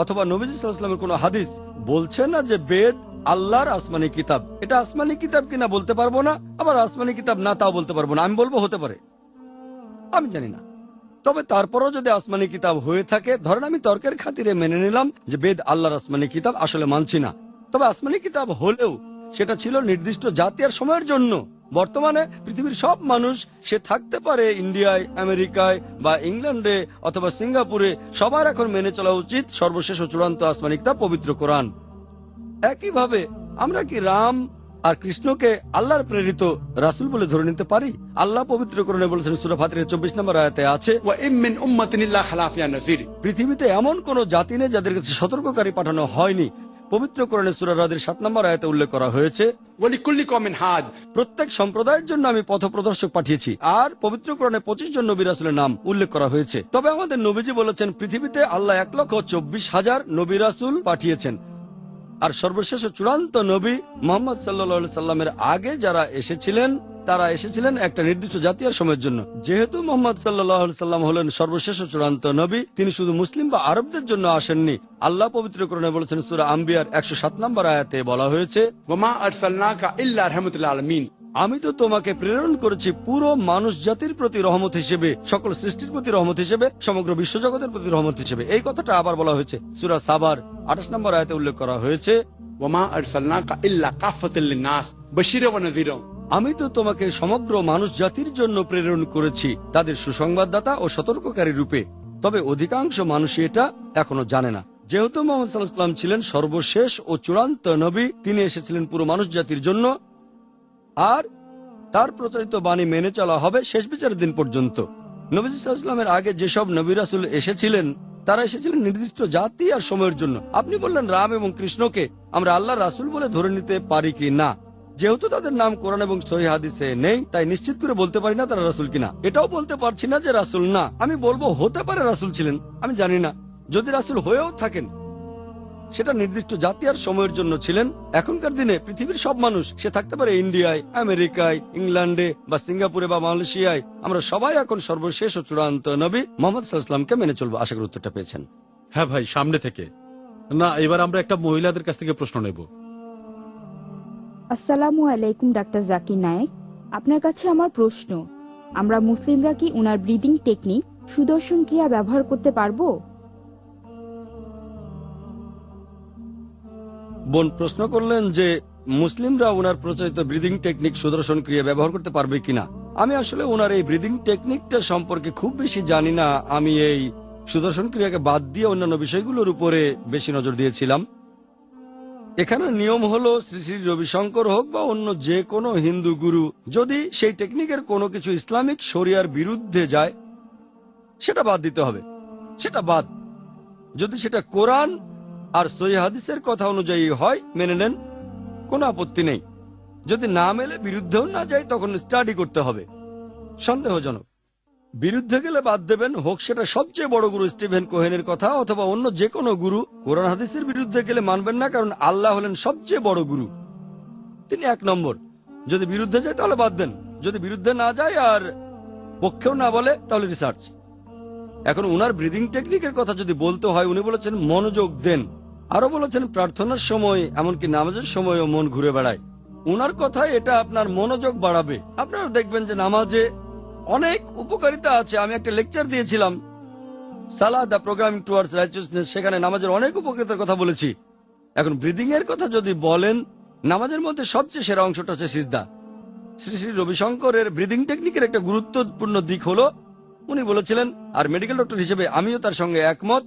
অথবা নবীজি সাল্লাল্লাহু আলাইহি ওয়াসাল্লামের কোন হাদিস বলছে না যে বেদ আল্লাহর আসমানি কিতাব। এটা আসমানি কিতাব কিনা বলতে পারবো না, আবার আসমানি কিতাব না তাও বলতে পারবো না। আমি বলবো হতে পারে, আমি জানি না। তবে তারপরও যদি আসমানি কিতাব হয়ে থাকে, ধরেন আমি তর্কের খাতিরে মেনে নিলাম যে বেদ আল্লাহর আসমানি কিতাব, আসলে মানছি না। তবে আসমানি কিতাব হলেও সেটা ছিল নির্দিষ্ট জাতি আর সময়ের জন্য। বর্তমানে পৃথিবীর সব মানুষ, সে থাকতে পারে ইন্ডিয়ায়, আমেরিকায় বা ইংল্যান্ডে অথবা সিঙ্গাপুরে, সবার এখন মেনে চলা উচিত সর্বশেষ ও চূড়ান্ত আসমানি কিতাব পবিত্র কোরআন। একইভাবে আমরা কি রাম আর কৃষ্ণকে আল্লাহর প্রেরিত রাসূল বলে ধরে নিতে পারি? আল্লাহ পবিত্র কোরআনে বলেছেন, সূরা ফাতিরের 24 নম্বর আয়াতে আছে, وإن من أمة إلا خلا فيها نذير। পৃথিবীতে এমন কোন জাতি নেই যাদের কাছে সতর্ককারী পাঠানো হয়নি। পবিত্র কোরআনে সূরা রাদের 7 নম্বর আয়াতে উল্লেখ করা হয়েছে, ولكل قوم هاد। প্রত্যেক সম্প্রদায়ের জন্য আমি পথপ্রদর্শক পাঠিয়েছি। আর পবিত্র কোরআনে 25 জন নবী রাসূলের নাম উল্লেখ করা হয়েছে। তবে আমাদের নবীজি বলেছেন পৃথিবীতে আল্লাহ 1,24,000 নবী রাসূল পাঠিয়েছেন। আর সর্বশেষ ও চূড়ান্ত নবী মুহাম্মদ সাল্লাল্লাহু আলাইহি সাল্লামের আগে যারা এসেছিলেন, তারা এসেছিলেন একটা নির্দিষ্ট জাতি আর সময়ের জন্য। যেহেতু মুহাম্মদ সাল্লাল্লাহু আলাইহি সাল্লাম হলেন সর্বশেষ ও চূড়ান্ত নবী, তিনি শুধু মুসলিম বা আরবদের জন্য আসেননি। আল্লাহ পবিত্র কোরআনে বলেছেন, সূরা আম্বিয়ার 107 নম্বর আয়াতে বলা হয়েছে, وما أرسلناك إلا رحمة للعالمين। আমি তো তোমাকে প্রেরণ করেছি পুরো মানুষ জাতির প্রতি রহমত হিসেবে, সকল সৃষ্টির প্রতি রহমত হিসেবে, সমগ্র বিশ্বজগতের প্রতি রহমত হিসেবে। এই কথাটা আবার বলা হয়েছে সূরা সাবার 28 নম্বর আয়াতে উল্লেখ করা হয়েছে, وما أرسلناك إلا كافة للناس بشيرا ونذيرا। আমি তো তোমাকে সমগ্র মানুষ জাতির জন্য প্রেরণ করেছি, তাদের সুসংবাদদাতা ও সতর্ককারী রূপে। তবে অধিকাংশ মানুষই এটা এখনো জানে না। যেহেতু মুহাম্মদ সাল্লাল্লাহু আলাইহি ওয়াসাল্লাম ছিলেন সর্বশেষ ও চূড়ান্ত নবী, তিনি এসেছিলেন পুরো মানুষ জাতির জন্য, আর তার প্রচারিত বাণী মেনে চলা হবে শেষ বিচারের দিন পর্যন্ত। নবী সাল্লাল্লাহু আলাইহি ওয়াসাল্লামের আগে যেসব নবী রাসূল এসেছিলেন, তারা এসেছিলেন নির্দিষ্ট জাতি আর সময়ের জন্য। আপনি বললেন রাম এবং কৃষ্ণকে আমরা আল্লাহর রাসূল বলে ধরে নিতে পারি কি না। যেহেতু তাদের নাম কোরআন এবং সহিহ হাদিসে নেই, তাই নিশ্চিত করে বলতে পারি না তারা রাসূল কিনা। এটাও বলতে পারছি না যে রাসূল না। আমি বলবো হতে পারে রাসূল ছিলেন, আমি জানি না। যদি রাসূল হয়েও থাকেন, সেটা নির্দিষ্ট জাতি আর সময়ের জন্য ছিলেন। এখনকার দিনে পৃথিবীর সব মানুষ, সে থাকতে পারে ইন্ডিয়ায়, আমেরিকায়, ইংল্যান্ডে বা সিঙ্গাপুরে বা মালয়েশিয়ায়, আমরা সবাই এখন সর্বশেষ ও চূড়ান্ত নবী মোহাম্মদ সাল্লাল্লাহু আলাইহি ওয়াসাল্লামকে মেনে চলবো। আশা করি উত্তরটা পেয়েছেন। হ্যাঁ ভাই, সামনে থেকে না, এবার আমরা একটা মহিলাদের কাছ থেকে প্রশ্ন নেব। আসসালামু আলাইকুম ডাক্তার জাকির নায়েক, আপনার কাছে আমার প্রশ্ন, আমরা মুসলিমরা কি উনার ব্রিদিং টেকনিক সুদর্শন ক্রিয়া ব্যবহার করতে পারবো? বোন প্রশ্ন করলেন যে মুসলিমরা ওনার প্রচলিত ব্রিদিং টেকনিক সুদর্শন ক্রিয়া ব্যবহার করতে পারবে কিনা। আমি আসলে ওনার এই ব্রিদিং টেকনিকটা সম্পর্কে খুব বেশি জানি না। আমি এই সুদর্শন ক্রিয়াকে বাদ দিয়ে অন্যান্য বিষয়গুলোর উপরে বেশি নজর দিয়েছিলাম। এখানে নিয়ম হলো শ্রী শ্রী রবিশঙ্কর হোক বা অন্য যে কোনো হিন্দু গুরু, যদি সেই টেকনিকের কোনো কিছু ইসলামিক শরিয়ার বিরুদ্ধে যায় সেটা বাদ দিতে হবে। সেটা বাদ। যদি সেটা কোরআন আর সহিহ হাদিসের কথা অনুযায়ী হয় মেনে নেন, কোনো আপত্তি নেই। যদি না মেলে, বিরুদ্ধেও না যায়, তখন স্টাডি করতে হবে। সন্দেহজনক বিরুদ্ধে গেলে বাদ দেবেন, হোক সেটা সবচেয়ে বড় গুরু স্টিভেন কোহেনের কথা অথবা অন্য যে কোনো গুরু। কোরআন হাদিসের বিরুদ্ধে গেলে মানবেন না, কারণ আল্লাহ হলেন সবচেয়ে বড় গুরু, তিনি 1 নম্বর। যদি বিরুদ্ধে যায় তাহলে বাদ দেন, যদি বিরুদ্ধে না যায় আর পক্ষেও না বলে তাহলে রিসার্চ। এখন উনার ব্রিদিং টেকনিকের কথা যদি বলতে হয়, উনি বলেছেন মনোযোগ দেন। আরো বলেছেন প্রার্থনার সময়, এমনকি নামাজের সময়ও মন ঘুরে বেড়ায়। উনার কথায় এটা আপনার মনোযোগ বাড়াবে। আপনারা দেখবেন যে নামাজে অনেক উপকারিতা আছে। আমি একটা লেকচার দিয়েছিলাম, সালাহ দ্য প্রোগ্রামিং টুয়ার্ডস রাইচিয়াসনেস, সেখানে নামাজের অনেক উপকারিতার কথা বলেছি। এখন ব্রিদিং এর কথা যদি বলেন, নামাজের মধ্যে সবচেয়ে সেরা অংশটা হচ্ছে সিজদা। শ্রী শ্রী রবিশঙ্করের ব্রিদিং টেকনিকের একটা গুরুত্বপূর্ণ দিক হলো, উনি বলেছিলেন, আর মেডিকেল ডক্টর হিসেবে আমিও তার সঙ্গে একমত,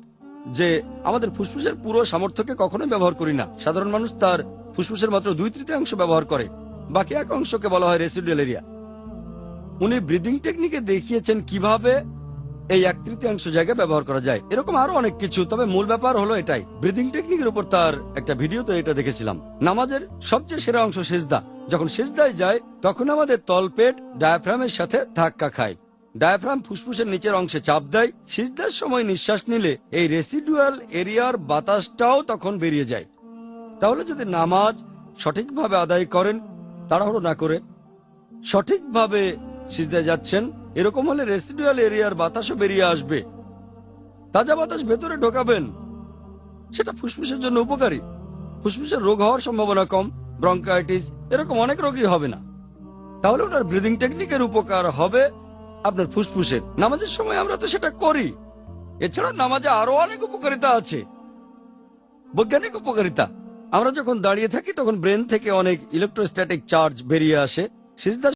যে আমাদের ফুসফুসের পুরো সামর্থ্যকে কখনোই ব্যবহার করি না। সাধারণ মানুষ তার ফুসফুসের মাত্র 2/3 ব্যবহার করে, বাকি 1 অংশকে বলা হয় রেসিডুয়াল এরিয়া। উনি ব্রিদিং টেকনিকে দেখিয়েছেন কিভাবে এই 1/3 জায়গা ব্যবহার করা যায়। এরকম আরো অনেক কিছু, তবে মূল ব্যাপার হলো এটাই। ব্রিদিং টেকনিকের উপর তার একটা ভিডিওতে এটা দেখেছিলাম। নামাজের সবচেয়ে সেরা অংশ সিজদা। যখন সিজদায় যায় তখন আমাদের তলপেট ডায়াফ্রামের সাথে ধাক্কা খায়। ডায়াফ্রাম ফুসফুসের নিচের অংশে চাপ দেয়। সিজদার সময় নিঃশ্বাস নিলে এই রেসিডুয়াল এরিয়ার বাতাসটাও তখন বেরিয়ে যায়। তাহলে যদি নামাজ সঠিকভাবে আদায় করেন, তাড়াহুড়ো না করে সঠিকভাবে সিজদায় যাচ্ছেন, এরকম হলে রেসিডুয়াল এরিয়ার বাতাসও বেরিয়ে আসবে। তাজা বাতাস ভেতরে ঢোকাবেন, সেটা ফুসফুসের জন্য উপকারী। ফুসফুসের রোগ হওয়ার সম্ভাবনা কম, ব্রঙ্কাইটিস এরকম অনেক রোগী হবে না। তাহলে ওনার ব্রিদিং টেকনিকের উপকার হবে আপনার ফুসফুসের। নামাজের সময় আমরা তো সেটা করি। এছাড়া নামাজে আরো অনেক উপকারিতা আছে, বৈজ্ঞানিক উপকারিতা। আমরা যখন দাঁড়িয়ে থাকি তখন ব্রেন থেকে অনেক ইলেকট্রোস্ট্যাটিক চার্জ বেরিয়ে আসে। সিজদা